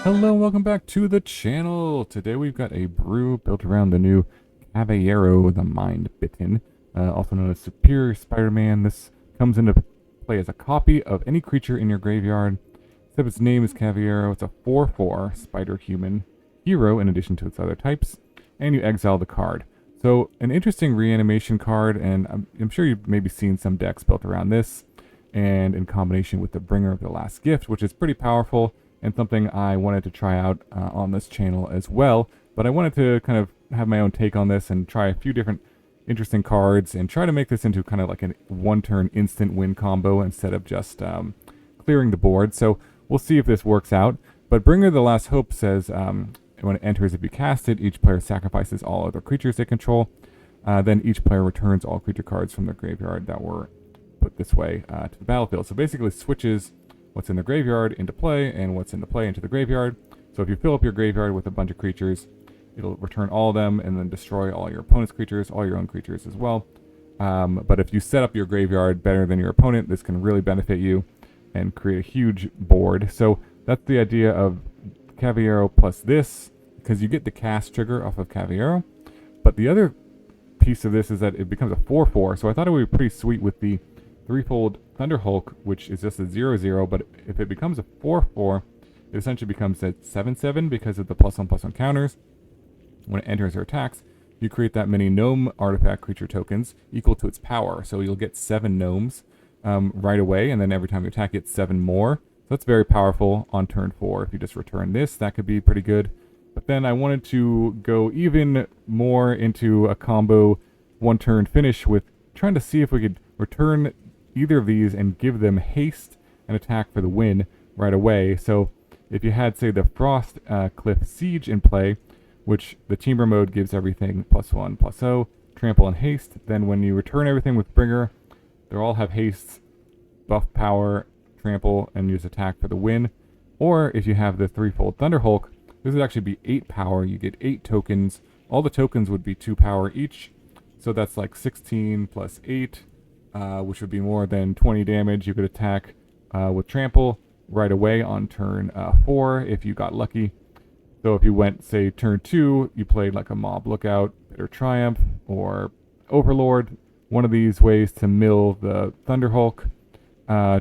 Hello and welcome back to the channel. Today we've got a brew built around the new Kavaero, the Mind-Bitten, also known as Superior Spider-Man. This comes into play as a copy of any creature in your graveyard. Except its name is Kavaero. It's a 4/4 spider-human hero in addition to its other types, and you exile the card. So an interesting reanimation card, and I'm sure you've maybe seen some decks built around this, and in combination with the Bringer of the Last Gift, which is pretty powerful, and something I wanted to try out on this channel as well. But I wanted to kind of have my own take on this and try a few different interesting cards and try to make this into kind of like a one-turn instant win combo instead of just clearing the board. So we'll see if this works out. But Bringer of the Last Hope says when it enters, if you cast it, each player sacrifices all other creatures they control. Then each player returns all creature cards from their graveyard that were put this way to the battlefield. So basically switches what's in the graveyard into play and what's in the play into the graveyard. So if you fill up your graveyard with a bunch of creatures, it'll return all of them and then destroy all your opponent's creatures, all your own creatures as well. But if you set up your graveyard better than your opponent, this can really benefit you and create a huge board. So that's the idea of Kavaero plus this, because you get the cast trigger off of Kavaero. But the other piece of this is that it becomes a 4/4. So I thought it would be pretty sweet with the Threefold Thunderhulk, which is just a 0/0, but if it becomes a 4/4, it essentially becomes a 7/7 because of the +1/+1 counters. When it enters or attacks, you create that many gnome artifact creature tokens equal to its power. So you'll get 7 gnomes right away, and then every time you attack, you get 7 more. So that's very powerful on turn 4. If you just return this, that could be pretty good. But then I wanted to go even more into a combo one-turn finish with trying to see if we could return either of these and give them haste and attack for the win right away. So if you had, say, the Frostcliff Siege in play, which the chamber mode gives everything +1/+0, trample and haste, then when you return everything with Bringer, they all have haste, buff power, trample, and use attack for the win. Or if you have the Threefold Thunderhulk, this would actually be 8 power. You get 8 tokens. All the tokens would be 2 power each. So that's like 16 plus 8. Which would be more than 20 damage. You could attack with trample right away on turn 4 if you got lucky. So if you went, say, turn 2, you played like a Mob Lookout, Bitter Triumph, or Overlord, one of these ways to mill the Thunderhulk.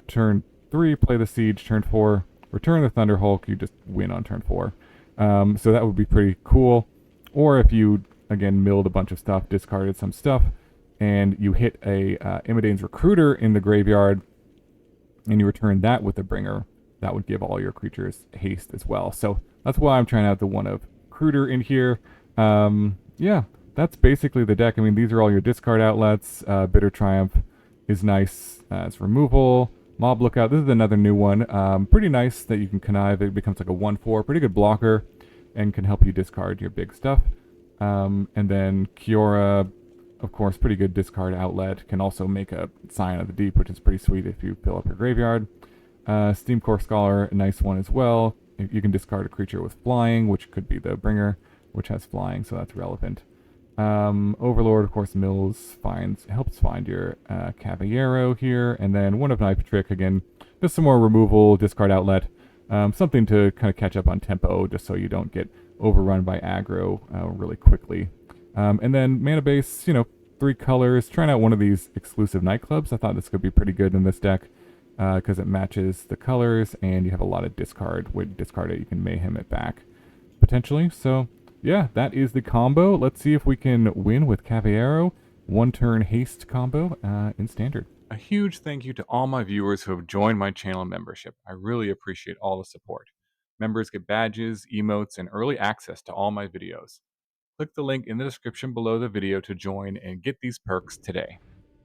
Turn 3, play the Siege. Turn 4, return the Thunderhulk. You just win on turn 4. So that would be pretty cool. Or if you, again, milled a bunch of stuff, discarded some stuff, and you hit a Imodane's Recruiter in the graveyard, and you return that with the Bringer, that would give all your creatures haste as well. So that's why I'm trying out the one of Recruiter in here. Yeah, that's basically the deck. I mean, these are all your discard outlets. Bitter Triumph is nice as removal. Mob Lookout, this is another new one. Pretty nice that you can connive. It becomes like a 1/4, pretty good blocker, and can help you discard your big stuff. And then Kiora, of course, pretty good discard outlet. Can also make a Scion of the Deep, which is pretty sweet if you fill up your graveyard. Steamcore Scholar, a nice one as well. You can discard a creature with flying, which could be the Bringer, which has flying, so that's relevant. Overlord, of course, helps find your Kavaero here. And then one of Knife Trick, again, just some more removal, discard outlet. Something to kind of catch up on tempo, just so you don't get overrun by aggro really quickly. And then mana base, 3 colors. Trying out one of these exclusive nightclubs. I thought this could be pretty good in this deck because it matches the colors and you have a lot of discard. When you discard it, you can mayhem it back potentially. So yeah, that is the combo. Let's see if we can win with Kavaero. One-turn haste combo in standard. A huge thank you to all my viewers who have joined my channel membership. I really appreciate all the support. Members get badges, emotes, and early access to all my videos. Click the link in the description below the video to join and get these perks today.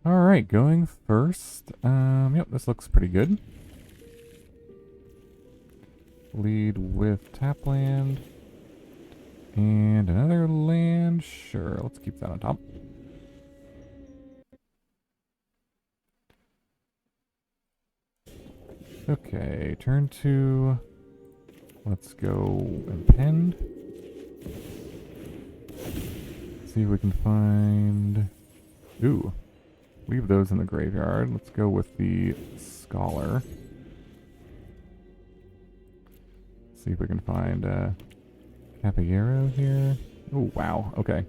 Alright, going first. Yep, this looks pretty good. Lead with tap land. And another land. Sure, let's keep that on top. Okay, turn 2. Let's go append. See if we can find... Ooh. Leave those in the graveyard. Let's go with the Scholar. See if we can find Kavaero here. Oh, wow. Okay.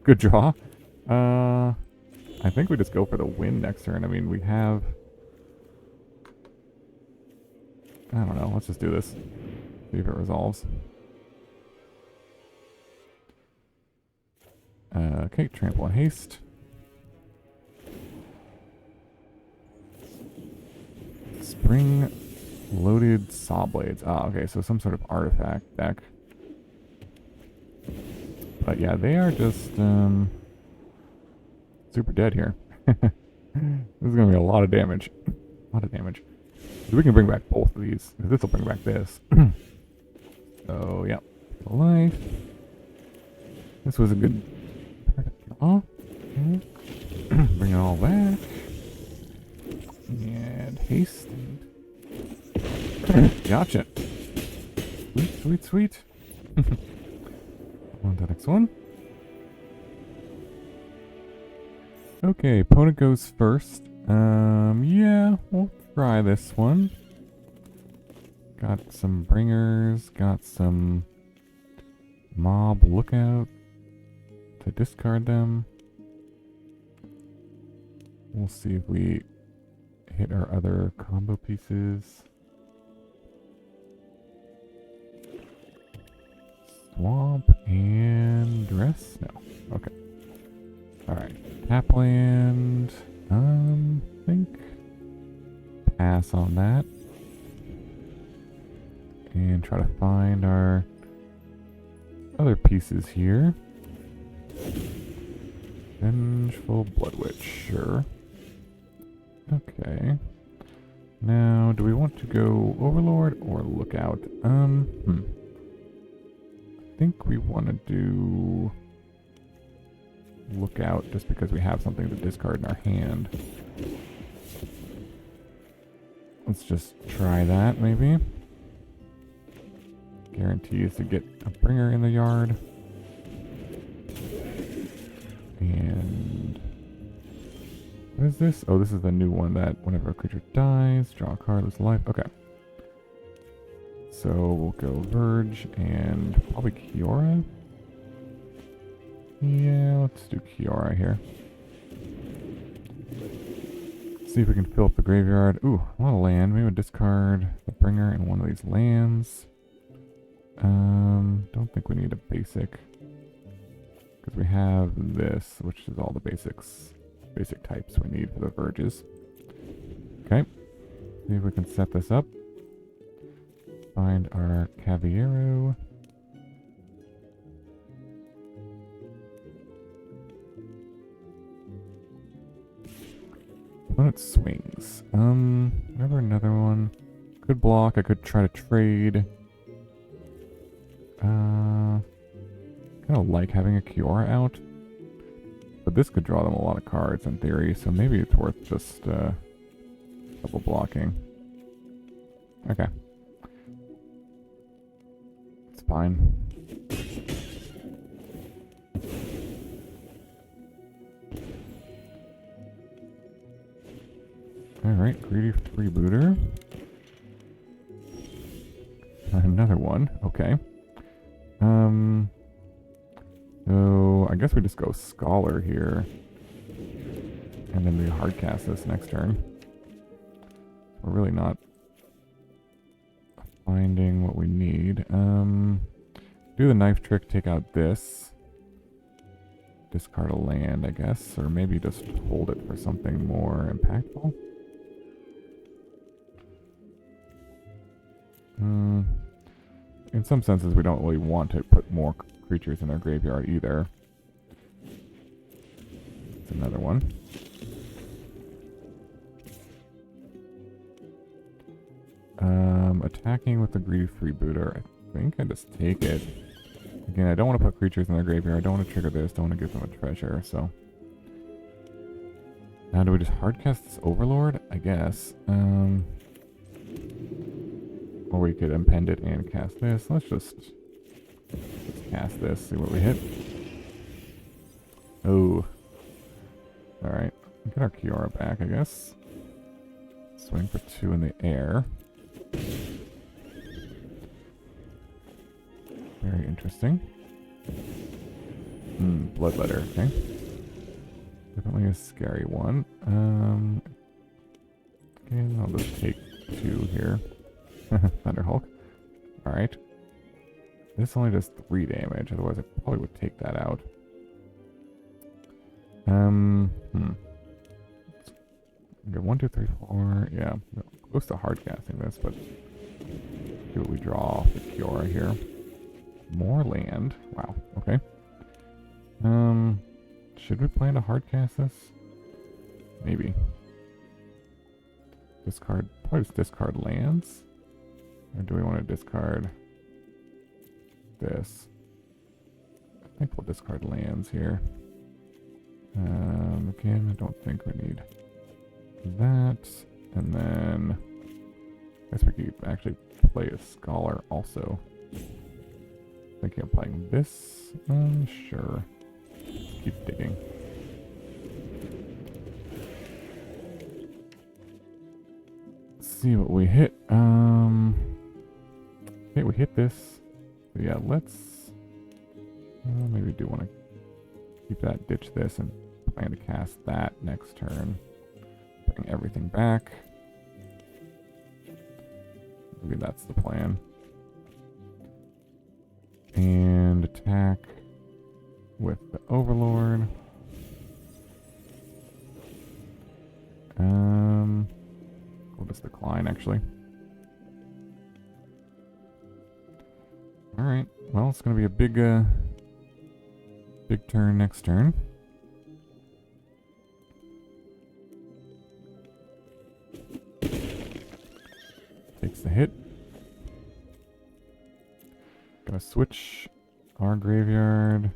Good draw. I think we just go for the win next turn. I mean, we have... I don't know. Let's just do this. See if it resolves. Okay, trample and haste. Spring loaded saw blades. Ah, okay, so some sort of artifact deck. But yeah, they are just super dead here. This is gonna be a lot of damage. A lot of damage. So we can bring back both of these, because this will bring back this. So yeah, life. This was a good draw. Okay. Bring it all back. And haste. Gotcha. Sweet, sweet, sweet. On to the next one. Okay, opponent goes first. Yeah, we'll try this one. Got some bringers, got some mob lookout to discard them. We'll see if we hit our other combo pieces. Swamp and dress? No. Okay. Alright. Tap land. Think. Pass on that. And try to find our other pieces here. Vengeful Blood Witch, sure. Okay. Now, do we want to go Overlord or Lookout? I think we want to do Lookout just because we have something to discard in our hand. Let's just try that, maybe. Guarantees to get a bringer in the yard. And what is this? Oh, this is the new one that whenever a creature dies, draw a card, lose life. Okay. So we'll go Verge and probably Kiora. Yeah, let's do Kiora here. See if we can fill up the graveyard. Ooh, a lot of land. Maybe we'll discard the bringer and one of these lands. Don't think we need a basic. Because we have this, which is all the basic types we need for the Verges. Okay. See if we can set this up. Find our Kavaero. When it swings. Whatever, another one. Could block. I could try to trade. Kind of like having a Kiora out. But this could draw them a lot of cards in theory, so maybe it's worth just double blocking. Okay. It's fine. Alright, greedy freebooter. Another one, okay. So I guess we just go Scholar here. And then we hardcast this next turn. We're really not finding what we need. Do the knife trick, take out this. Discard a land, I guess. Or maybe just hold it for something more impactful. In some senses, we don't really want to put more creatures in our graveyard either. It's another one. Attacking with the greedy freebooter. I think I just take it. Again, I don't want to put creatures in their graveyard. I don't want to trigger this. Don't want to give them a treasure, so. Now do we just hardcast this Overlord? I guess. Or we could impend it and cast this. Let's just cast this, see what we hit. Oh. Alright. Get our Kiora back, I guess. Swing for 2 in the air. Interesting. Bloodletter, okay. Definitely a scary one. Okay, I'll just take 2 here. Thunderhulk. Alright. This only does 3 damage, otherwise I probably would take that out. Okay, 1, 2, 3, 4. Yeah, close to hard casting this, but see what we draw off the Kiora here. More land. Wow, okay. Should we plan to hard cast this? Maybe. Discard, probably just discard lands? Or do we want to discard this? I think we'll discard lands here. Again, I don't think we need that. And then I guess we could actually play a Scholar also. Thinking of playing this? Sure. Let's keep digging. Let's see what we hit. Okay, we hit this. So yeah, let's maybe do want to keep that, ditch this, and plan to cast that next turn. Bring everything back. Maybe that's the plan. And attack with the Overlord. We'll just decline, actually. Alright, well, it's going to be a big turn next turn. Takes the hit. Gonna switch our graveyard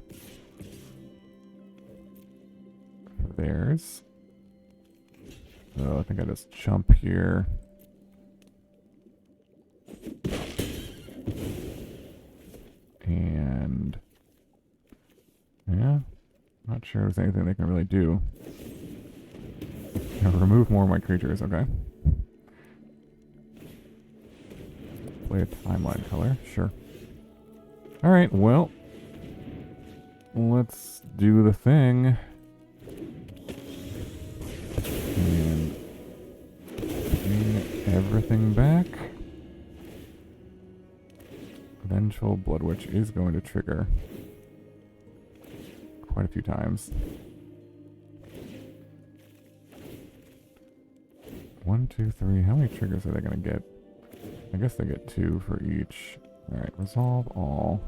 for theirs. So I think I just jump here. And yeah, not sure there's anything they can really do. Remove more of my creatures, okay. Play a timeline color, sure. Alright, well, let's do the thing. And bring everything back. Vengeful Blood Witch is going to trigger quite a few times. 1, 2, 3. How many triggers are they going to get? I guess they get 2 for each. Alright, resolve all.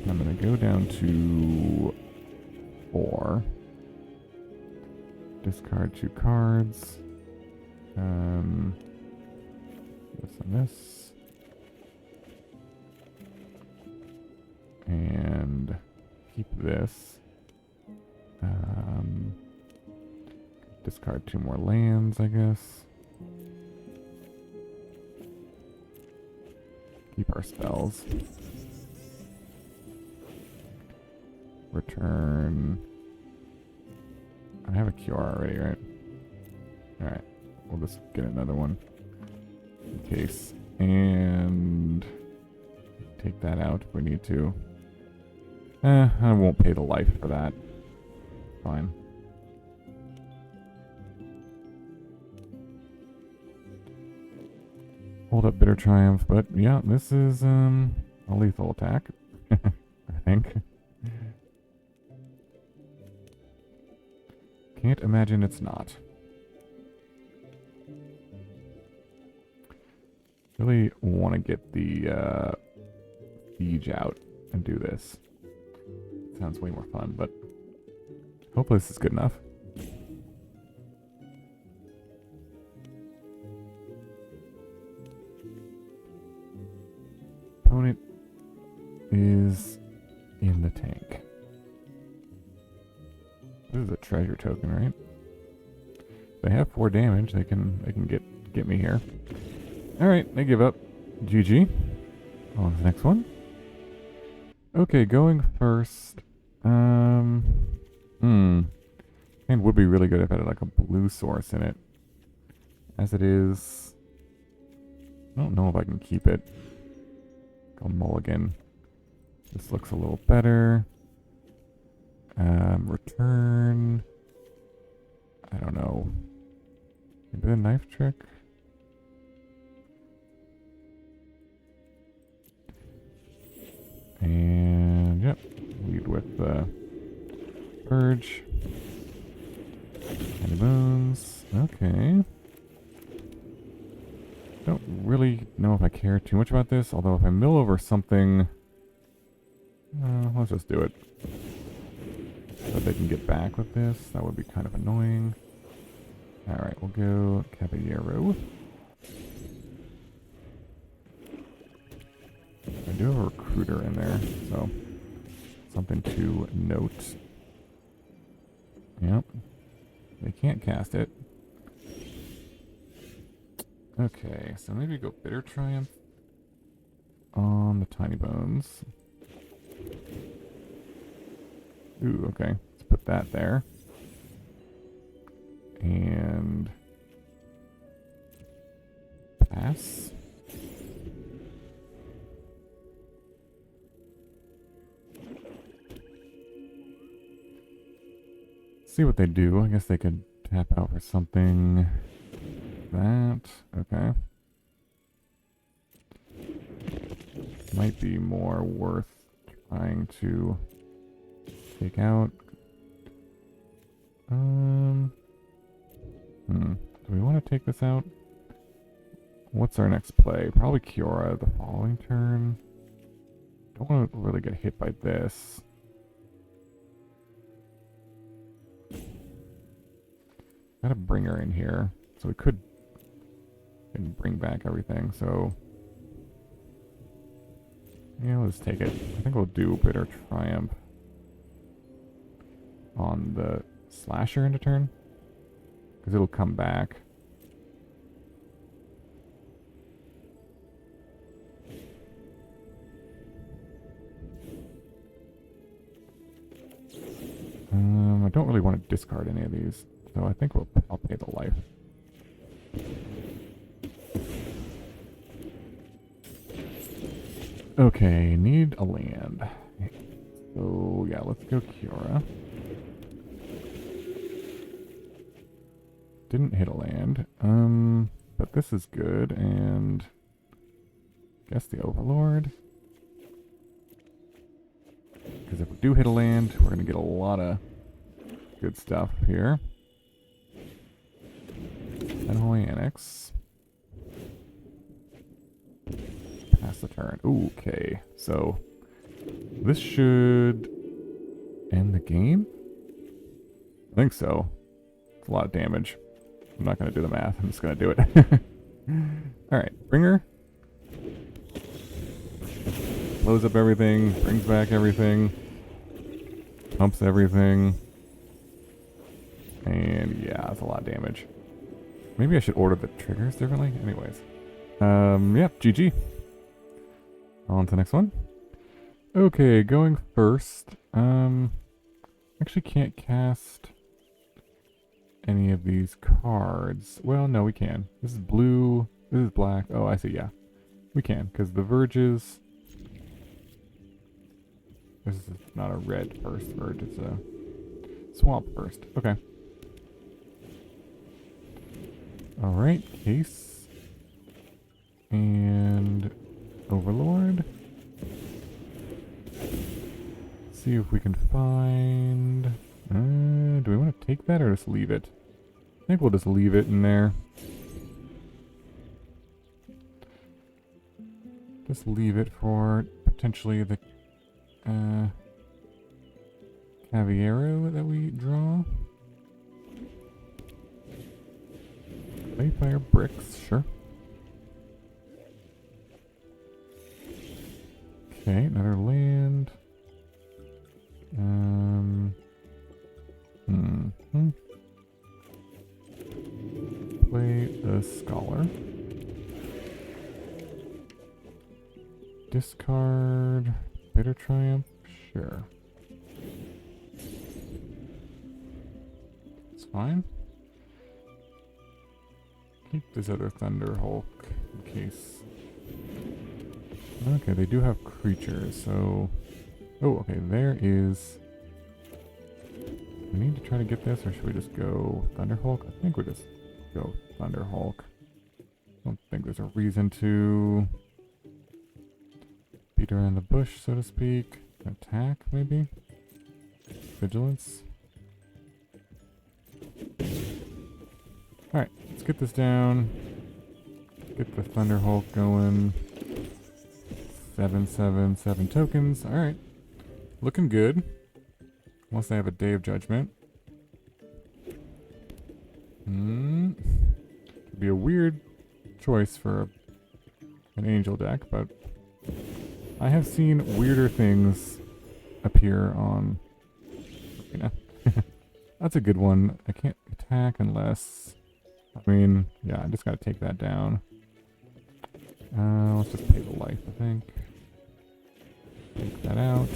I'm going to go down to 4. Discard 2 cards. This and this. And keep this. Discard 2 more lands, I guess. Keep our spells. Return. I have a Kiora already, right? Alright. We'll just get another one in case. And take that out if we need to. I won't pay the life for that. Fine. Hold up Bitter Triumph, but yeah, this is a lethal attack. I think. Can't imagine it's not. Really want to get the Siege out and do this. Sounds way more fun, but hopefully this is good enough. Opponent is in the tank. This is a treasure token, right? They have 4 damage. They can get me here. All right, they give up. GG. On to the next one. Okay, going first. And would be really good if I had like a blue source in it. as it is. I don't know if I can keep it. Go mulligan. This looks a little better. Return. I don't know. Maybe the knife trick? And, yep. Lead with the Verge. Tiny bones. Okay. Don't really know if I care too much about this, although if I mill over something... let's just do it. So they can get back with this. That would be kind of annoying. Alright, we'll go Kavaero. I do have a recruiter in there, so something to note. Yep. They can't cast it. Okay, so maybe go Bitter Triumph on the Tiny Bones. Ooh, okay. Let's put that there. And pass. See what they do. I guess they could tap out for something. That. Okay. Might be more worth trying to take out. Do we want to take this out? What's our next play? Probably Kiora the following turn. Don't want to really get hit by this. Gotta bring her in here. So we could bring back everything, so... yeah, let's take it. I think we'll do Bitter Triumph on the Slasher into turn. Because it'll come back. I don't really want to discard any of these, so I think I'll pay the life. Okay, need a land. So yeah, let's go Kiora. Didn't hit a land. But this is good, and guess the Overlord. Because if we do hit a land, we're gonna get a lot of good stuff here. Unholy Annex. Pass the turn. Ooh, okay, so this should end the game? I think so. It's a lot of damage. I'm not going to do the math. I'm just going to do it. Alright, Bringer. Blows up everything. Brings back everything. Pumps everything. And yeah, that's a lot of damage. Maybe I should order the triggers differently. Anyways. Yeah, GG. On to the next one. Okay, going first. Actually can't cast any of these cards. Well, no, we can. This is blue. This is black. Oh, I see, yeah. We can, because the Verges... this is not a red first Verge, it's a swamp first. Okay. Alright, Haste. And Overlord. See if we can find... do we want to take that or just leave it? I think we'll just leave it in there. Just leave it for potentially the Kavaero that we draw. Riverpyre bricks, sure. Okay, another land. Play the Scholar. Discard. Bitter Triumph, sure. It's fine. keep this other Thunderhulk in case. Okay, they do have creatures, so... Oh, okay, there is... We need to try to get this, or should we just go Thunderhulk? I think we just go Thunderhulk. I don't think there's a reason to beat around the bush, so to speak. Attack, maybe? Vigilance? Alright, let's get this down. Get the Thunderhulk going. 7 tokens. Alright. Looking good. Unless they have a Day of Judgment. Could be a weird choice for an angel deck, but I have seen weirder things appear on... You know. That's a good one. I can't attack unless... I mean, yeah, I just gotta take that down. Let's just pay the life, I think. Take that out.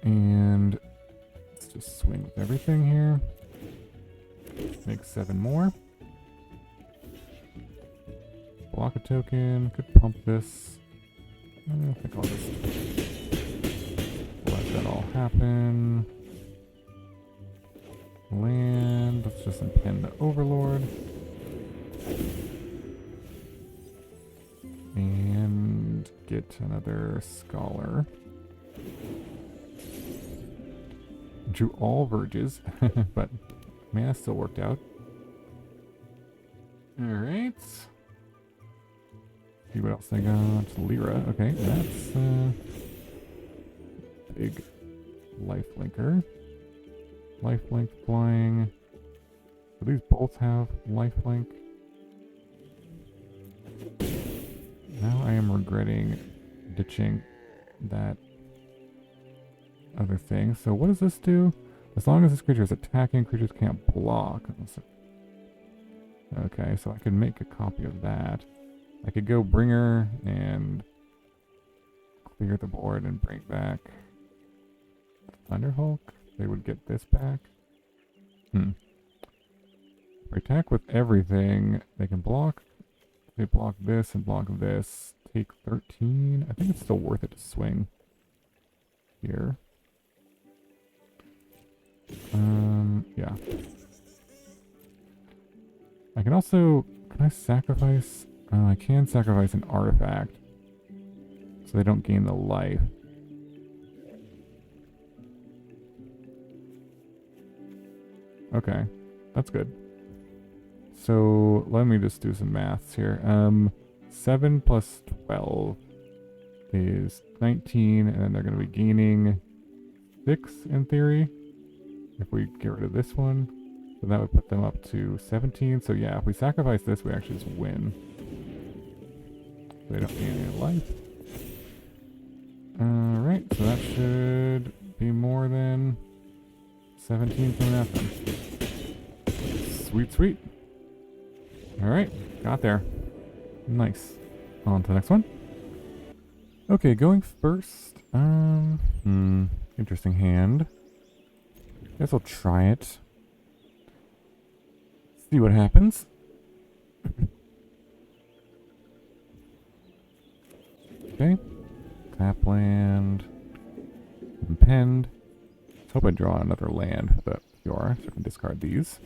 And let's just swing with everything here. Make 7 more. Block a token. Could pump this. I think I'll just let that all happen. Land. Let's just impend the Overlord. And get another Scholar. Drew all verges, but mana still worked out. Alright. See what else they got. Lyra. Okay, that's big lifelinker. Lifelink flying. Do these both have lifelink? Now I am regretting ditching that other thing. So what does this do? As long as this creature is attacking, creatures can't block. Okay, so I could make a copy of that. I could go Bringer and clear the board and bring back Thunderhulk. They would get this back. If they attack with everything, they can block. They block this and block this. Take 13. I think it's still worth it to swing here. Yeah. I can also... Can I sacrifice... I can sacrifice an artifact. So they don't gain the life. Okay. That's good. So, let me just do some maths here. 7 plus 12 is 19, and then they're going to be gaining 6 in theory. If we get rid of this one. So that would put them up to 17. So yeah, if we sacrifice this, we actually just win. They don't gain any life. Alright, so that should be more than 17 coming at them. Sweet, sweet. Alright, got there. Nice. On to the next one. Okay, going first. Interesting hand. Guess I'll try it. See what happens. Okay. Tap land. Impend. Let's hope I draw another land for the Kiora, so I can discard these.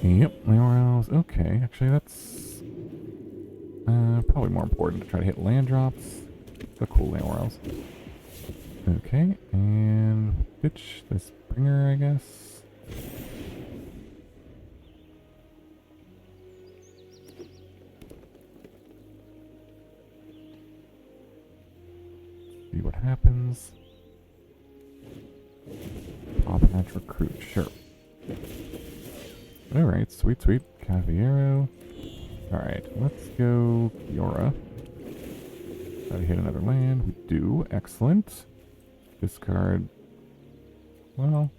Yep, Mayorals. Okay, actually that's probably more important to try to hit land drops. The cool Mayorals. Okay, and ditch this Bringer, I guess. See what happens. Top hatch recruit, sure. Alright, sweet, sweet. Kavaero. Alright, let's go Kiora. Try to hit another land. We do. Excellent. Discard. Well,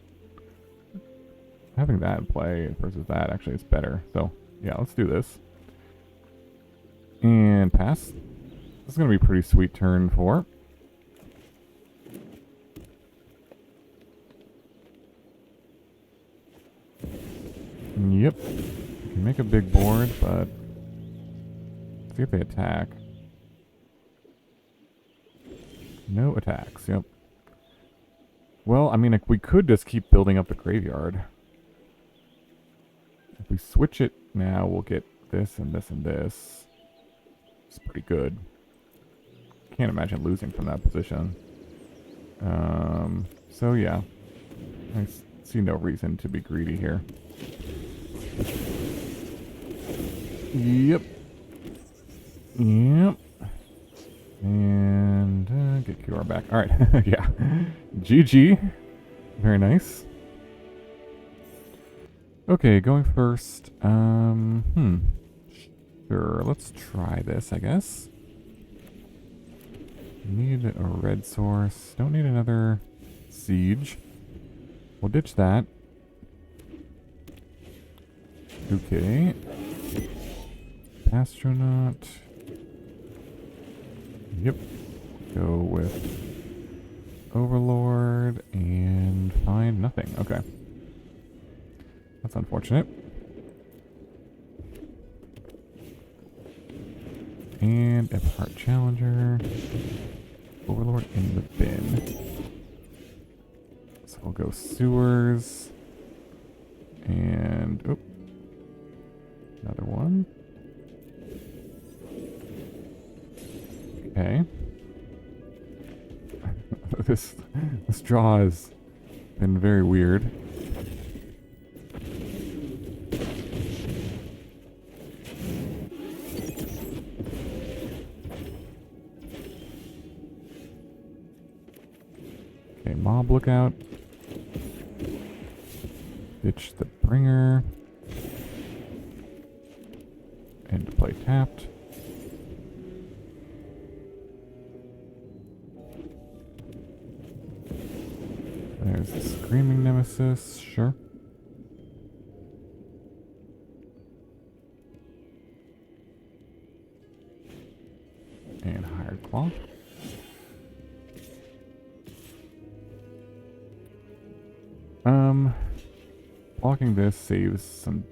having that in play versus that actually is better. So, yeah, let's do this. And pass. This is going to be a pretty sweet turn 4. Yep. You can make a big board, but see if they attack. No attacks, yep. Well, I mean, like, we could just keep building up the graveyard. If we switch it now, we'll get this and this and this. It's pretty good. Can't imagine losing from that position. So yeah. I see no reason to be greedy here. Yep. Yep. And get Kiora back. Alright. Yeah. GG. Very nice. Okay, going first. Sure, let's try this, I guess. Need a red source. Don't need another siege. We'll ditch that. Okay. Astronaut. Yep. Go with Overlord and find nothing. Okay. That's unfortunate. And Epheart Challenger. Overlord in the bin. So we'll go Sewers. And, oh. Another one. Okay. This draw has been very weird. Okay, mob lookout. Ditch the bringer. And play tapped. There's the Screaming Nemesis, sure. And Hired Claw. Blocking this saves some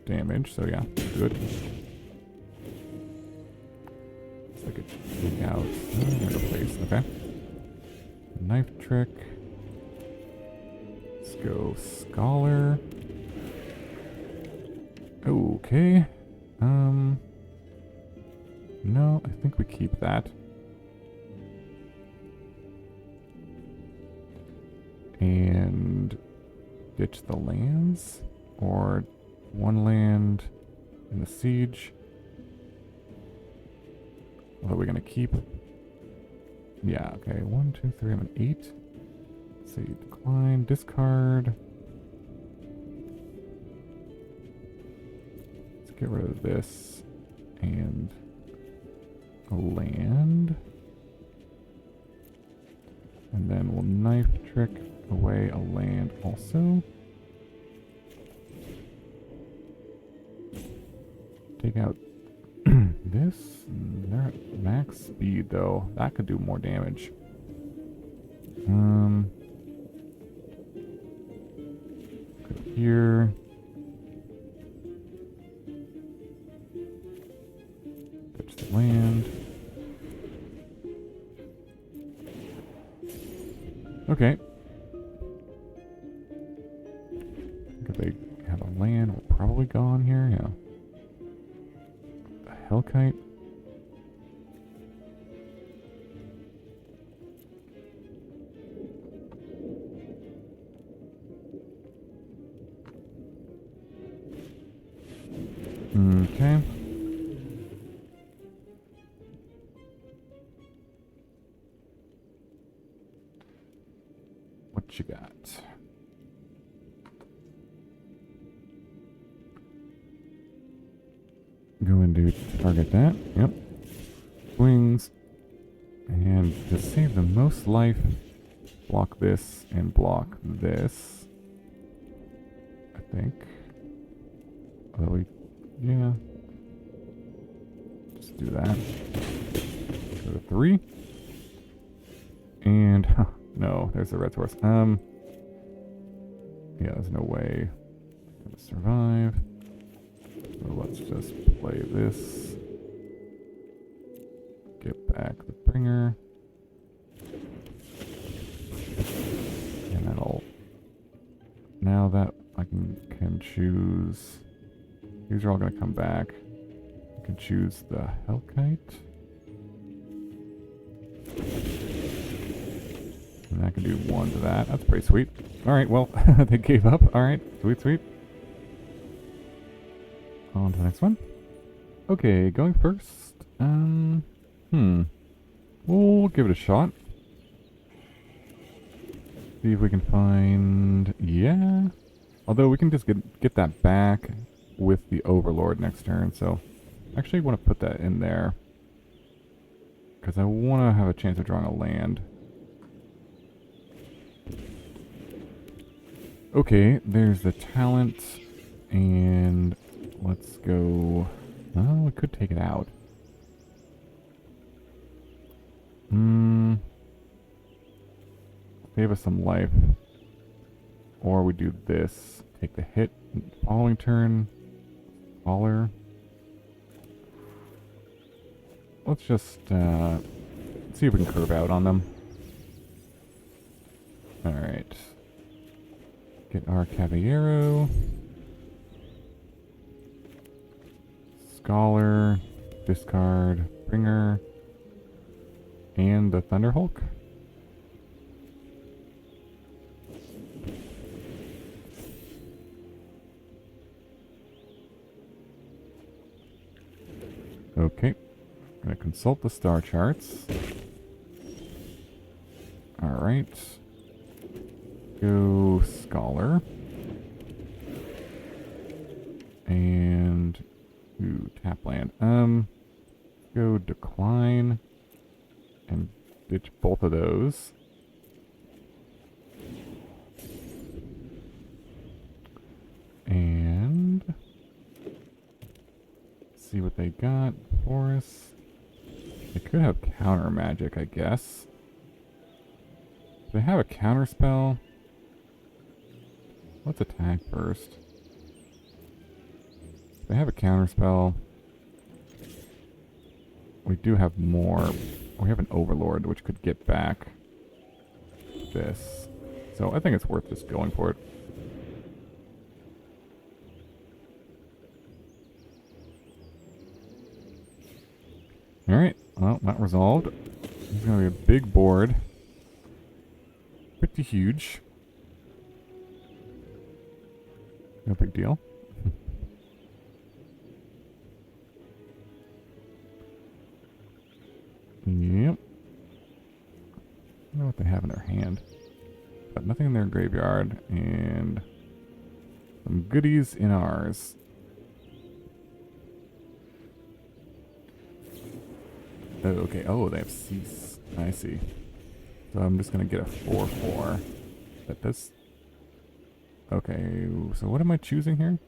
damage, so yeah, good. It's like a take out. Another place, okay. Knife trick. Let's go Scholar. Okay. No, I think we keep that. And ditch the lands, or one land in the siege. What are we gonna keep? Yeah, okay. 1, 2, 3, I'm an 8. Let's see, decline, discard. Let's get rid of this and a land. And then we'll knife trick away a land also. Take out this. They're at max speed though. That could do more damage. Go here. Touch the land. Okay. If they have a land, we're probably gone here, yeah. The Hellkite. Okay. What you got? Going to target that. Yep. Wings. And to save the most life, block this and block this. I think. Although we, yeah. Just do that. Go to 3. And, no, there's the red source. Yeah, there's no way. Gonna survive. So let's just play this. Get back the bringer. And that'll... Now that I can choose... These are all going to come back. I can choose the Hellkite. And I can do one to that. That's pretty sweet. Alright, well, they gave up. Alright, sweet, sweet. On to the next one. Okay, going first. We'll give it a shot. See if we can find... Yeah. Although we can just get that back with the Overlord next turn, so... I actually want to put that in there. Because I want to have a chance of drawing a land. Okay, there's the talent. And... Let's go... Oh, we could take it out. Save us some life. Or we do this. Take the hit. Following turn. Caller. Let's just see if we can curve out on them. Alright. Get our Kavaero. Scholar. Discard. Bringer. And the Thunderhulk. Okay. Gonna consult the star charts. Alright. Go Scholar. And tap land. Go Decline. And ditch both of those. And see what they got for us. They could have counter magic, I guess. Do they have a counter spell? Let's attack first. If they have a counter spell, we do have more. We have an Overlord, which could get back this. So I think it's worth just going for it. Alright, well, that resolved. It's going to be a big board. Pretty huge. No big deal. Yep. I don't know what they have in their hand. But nothing in their graveyard. And some goodies in ours. Oh, okay. Oh, they have cease. I see. So I'm just going to get a 4/4. That does... Okay, so what am I choosing here?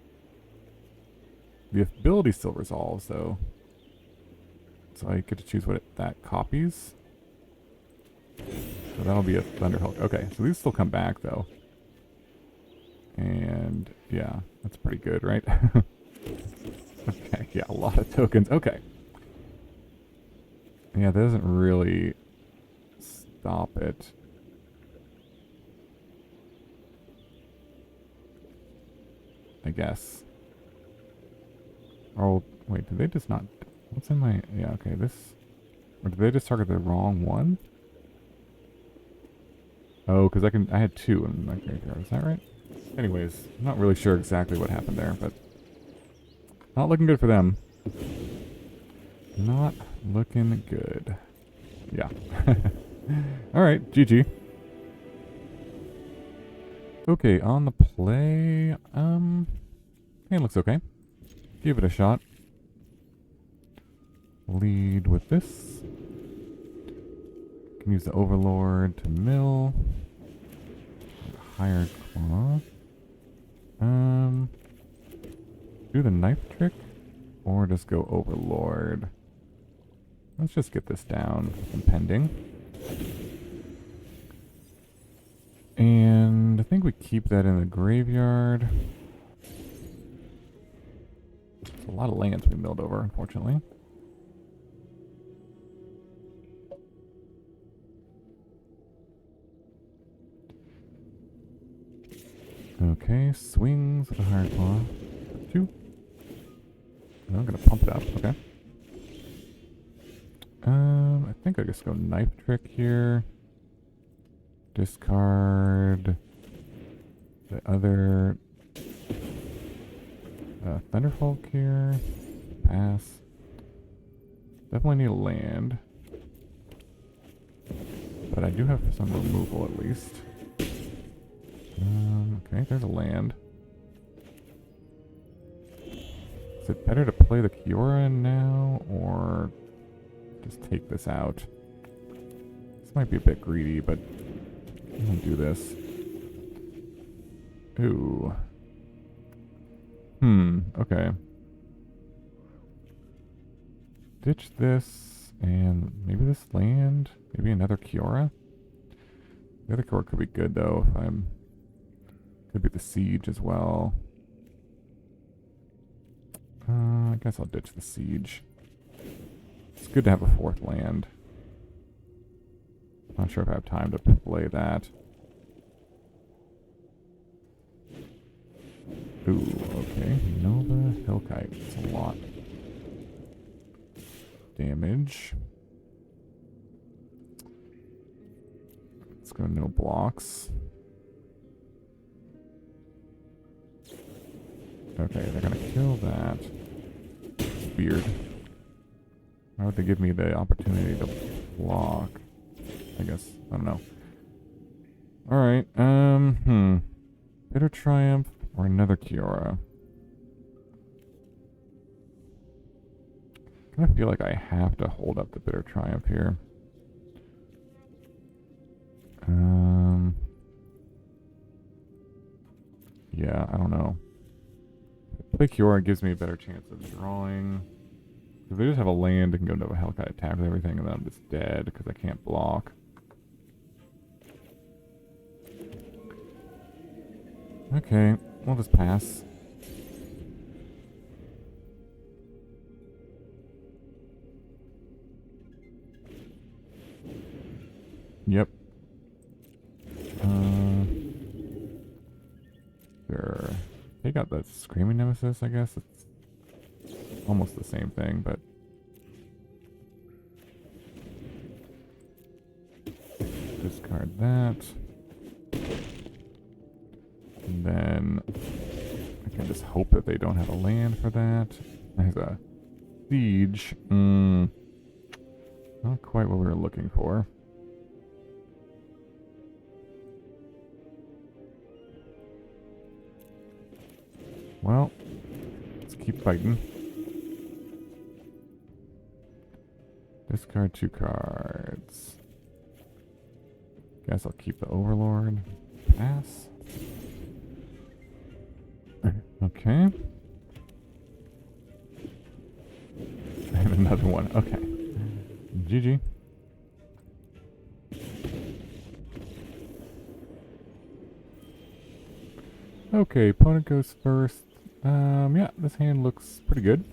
The ability still resolves, though. So I get to choose what that copies. So that'll be a Thunderhulk. Okay, so these still come back, though. And, yeah, that's pretty good, right? Okay, yeah, a lot of tokens. Okay. Yeah, that doesn't really stop it. I guess. Oh, wait, did they just not... What's in my... Yeah, okay, this... Or did they just target the wrong one? Oh, because I had two in my graveyard. Is that right? Anyways, I'm not really sure exactly what happened there, but... Not looking good for them. Not looking good. Yeah. Alright, GG. Okay, on the play, it looks okay. Give it a shot. Lead with this. Can use the Overlord to mill. Higher claw. Do the knife trick, or just go Overlord. Let's just get this down, impending. And I think we keep that in the graveyard. lot of lands we milled over, unfortunately. Okay, swings with a hard claw. 2. No, I'm gonna pump it up. Okay. I think I just go knife trick here. Discard the other Thunderhulk here. Pass. Definitely need a land. But I do have some removal at least. Okay, there's a land. Is it better to play the Kiora now or just take this out? This might be a bit greedy, but I'm gonna do this. Ooh. Okay. Ditch this, and maybe this land? Maybe another Kiora? The other Kiora could be good, though, if I'm... Could be the Siege as well. I guess I'll ditch the Siege. It's good to have a 4th land. Not sure if I have time to play that. Ooh, okay. Nova Hellkite. It's a lot. Damage. Let's go no blocks. Okay, they're gonna kill that. It's weird. Why would they give me the opportunity to block? I guess. I don't know. Alright, Bitter Triumph or another Kiora. I kind of feel like I have to hold up the Bitter Triumph here. Yeah, I don't know. Play Kiora gives me a better chance of drawing. If they just have a land, I can go into a Hellkite attack with everything, and then I'm just dead because I can't block. Okay, we'll just pass. Yep. Sure. Take out that Screaming Nemesis, I guess. It's almost the same thing, but... Discard that. And then... I can just hope that they don't have a land for that. There's a Siege. Not quite what we were looking for. Well, let's keep fighting. Discard 2 cards. Guess I'll keep the Overlord. Pass. Okay. And another one. Okay. GG. Okay, opponent goes first. Yeah, this hand looks pretty good.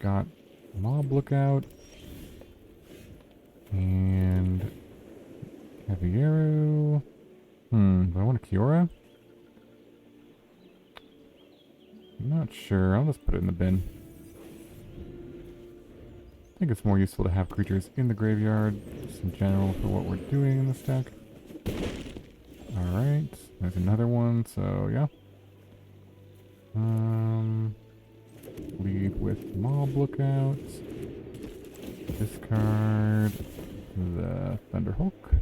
Got Mob Lookout. And Kavaero. Do I want a Kiora? I'm not sure. I'll just put it in the bin. I think it's more useful to have creatures in the graveyard, just in general, for what we're doing in this deck. Alright, there's another one, so yeah. Lead with Mob Lookout. Discard the Thunderhulk.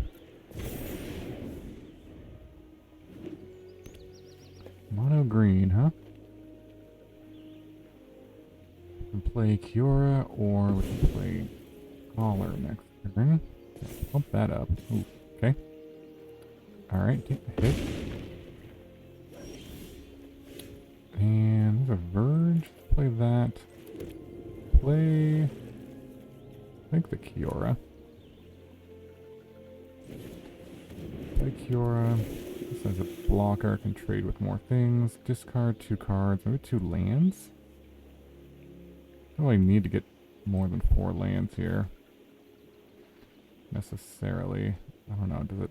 Mono green, huh? We can play Kiora, or we can play Scholar next turn. Pump that up. Ooh, okay. Alright, take the hit. And there's a Verge. Play that. Play... I think the Kiora. Play Kiora. This has a blocker, can trade with more things. Discard 2 cards, maybe 2 lands? I don't really need to get more than 4 lands here. Necessarily. I don't know, does it...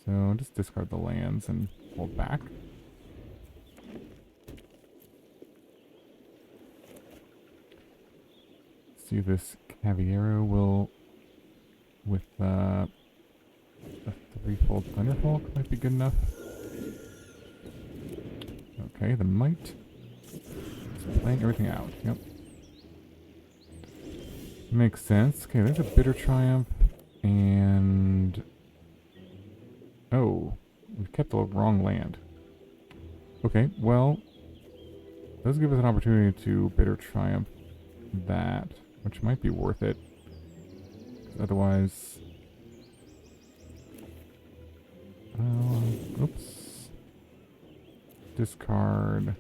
So, just discard the lands and hold back. See, this Kavaero will, with a Threefold Thunderhulk might be good enough. Okay, the Might. It's playing everything out. Yep. Makes sense. Okay, there's a Bitter Triumph, and... Oh, we've kept the wrong land. Okay, well, does give us an opportunity to Bitter Triumph that, which might be worth it. Otherwise... oops. Discard.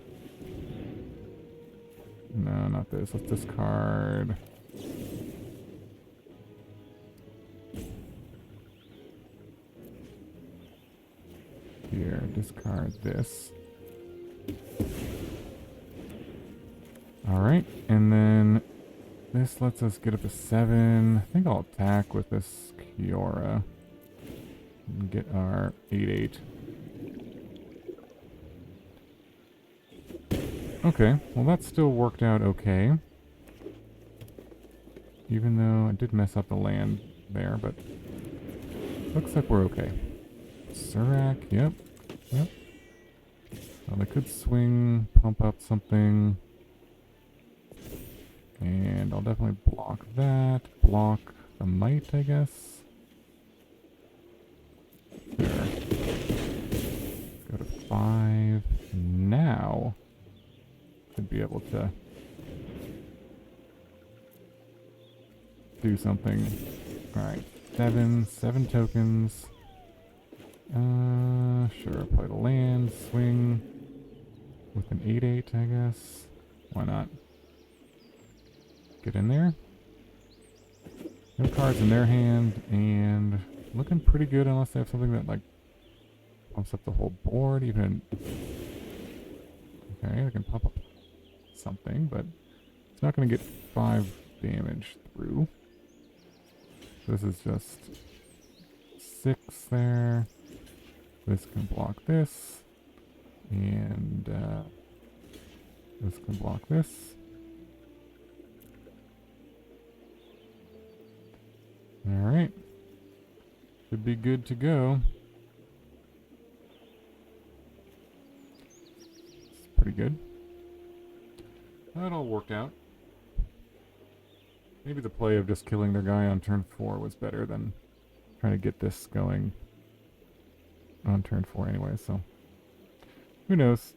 No, not this. Let's discard. Here, discard this. Alright, and then this lets us get up to 7. I think I'll attack with this Kiora. And get our 8/8. Okay, well that still worked out okay. Even though I did mess up the land there, but looks like we're okay. Surak, yep. Yep. Well, they could swing, pump up something. And I'll definitely block that. Block the Might, I guess. There. Go to 5. Now, should be able to do something. Alright, 7 tokens. Sure, play the land, swing with an 8/8, I guess. Why not? Get in there. No cards in their hand, and looking pretty good unless they have something that, like, pumps up the whole board, even... Okay, they can pump up something, but it's not going to get 5 damage through. This is just 6 there. This can block this. And this can block this. Alright. Should be good to go. It's pretty good. That all worked out. Maybe the play of just killing their guy on turn 4 was better than trying to get this going on turn 4 anyway, so who knows?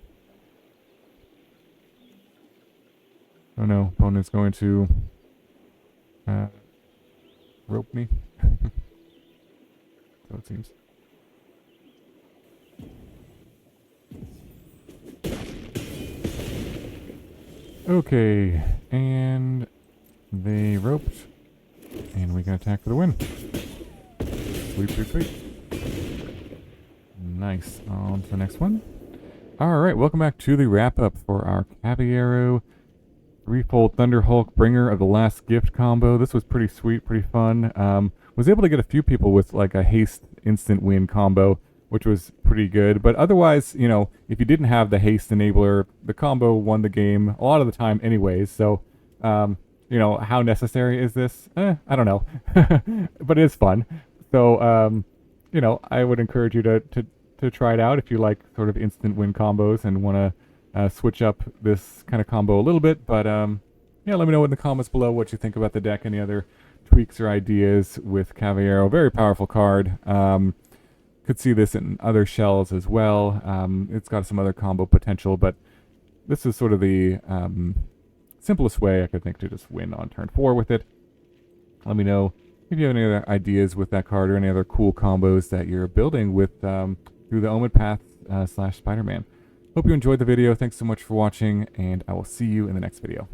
Oh no, opponent's going to rope me. So it seems. Okay, and they roped, and we can attack for the win. Sweet, sweet, sweet. Nice. On to the next one. Alright, welcome back to the wrap-up for our Kavaero Threefold Thunderhulk Bringer of the Last Gift combo. This was pretty sweet, pretty fun. Was able to get a few people with like a Haste instant win combo, which was pretty good. But otherwise, you know, if you didn't have the Haste enabler, the combo won the game a lot of the time anyways. So, you know, how necessary is this? I don't know. But it is fun. So, you know, I would encourage you to try it out if you like sort of instant win combos and want to switch up this kind of combo a little bit. But yeah, let me know in the comments below what you think about the deck, any other tweaks or ideas with Kavaero. Very powerful card. Could see this in other shells as well. It's got some other combo potential, but this is sort of the simplest way I could think to just win on turn 4 with it. Let me know if you have any other ideas with that card or any other cool combos that you're building with through the Omen Path / Spider-Man. Hope you enjoyed the video. Thanks so much for watching, and I will see you in the next video.